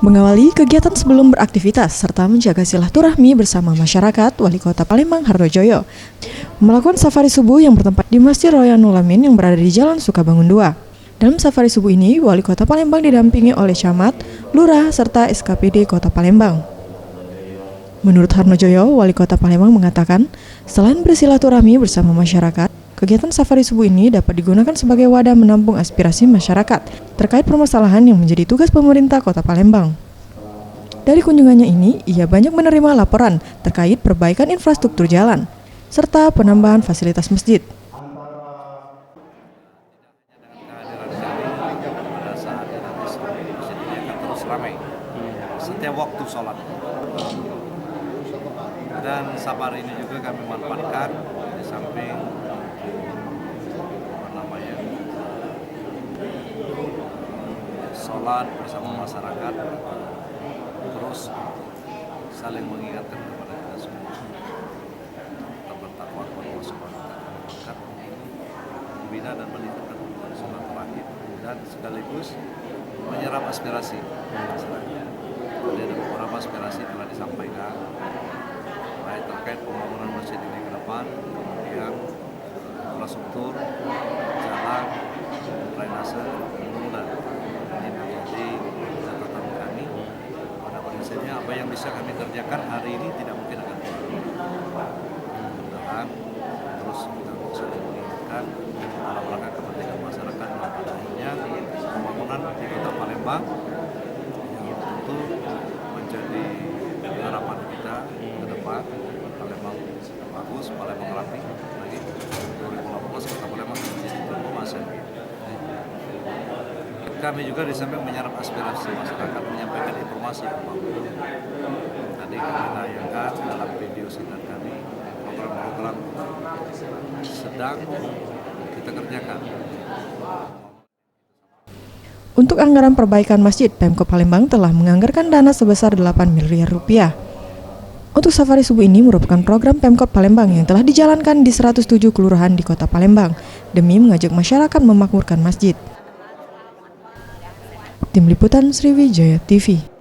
Mengawali kegiatan sebelum beraktivitas serta menjaga silaturahmi bersama masyarakat, Wali Kota Palembang Hartojoyo melakukan safari subuh yang bertempat di Masjid Royanul Amin yang berada di Jalan Sukabangun 2. Dalam safari subuh ini, Wali Kota Palembang didampingi oleh camat, lurah, serta SKPD Kota Palembang. Menurut Hartojoyo, Wali Kota Palembang mengatakan, selain bersilaturahmi bersama masyarakat, kegiatan safari subuh ini dapat digunakan sebagai wadah menampung aspirasi masyarakat terkait permasalahan yang menjadi tugas pemerintah Kota Palembang. Dari kunjungannya ini, ia banyak menerima laporan terkait perbaikan infrastruktur jalan, serta penambahan fasilitas masjid. Setiap waktu sholat. Dan safari ini juga kami manfaatkan di samping sholat bersama masyarakat, terus saling mengingatkan kepada kita semua tetap bertakwa kepada Allah Subhanahu wa Ta'ala, membina dan meningkatkan hubungan silaturahim dan sekaligus menyerap aspirasi masyarakat. Jadi ada beberapa aspirasi telah disampaikan baik terkait pembangunan masjid ini ke depan, kemudian infrastruktur, jalan, drainase, mudah-mudahan ini menjadi catatan kami. Pada prinsipnya apa yang bisa kami kerjakan hari ini tidak mungkin akan mudah-mudahan terus kita bisa mengingatkan dalam rangka kepentingan masyarakat dan pada akhirnya pembangunan di Kota Palembang yang tentu menjadi harapan kita ke depan. Palembang bagus, Palembang rapi lagi 2018 Kota Palembang menjadi transformasi. Kami juga di samping menyerap aspirasi masyarakat, menyampaikan informasi pembangunan. Tadi kami tayangkan dalam video singkat kami program-program sedang kita kerjakan. Untuk anggaran perbaikan masjid, Pemkot Palembang telah menganggarkan dana sebesar 8 miliar rupiah. Untuk safari subuh ini merupakan program Pemkot Palembang yang telah dijalankan di 107 kelurahan di Kota Palembang demi mengajak masyarakat memakmurkan masjid. Tim Liputan Sriwijaya TV.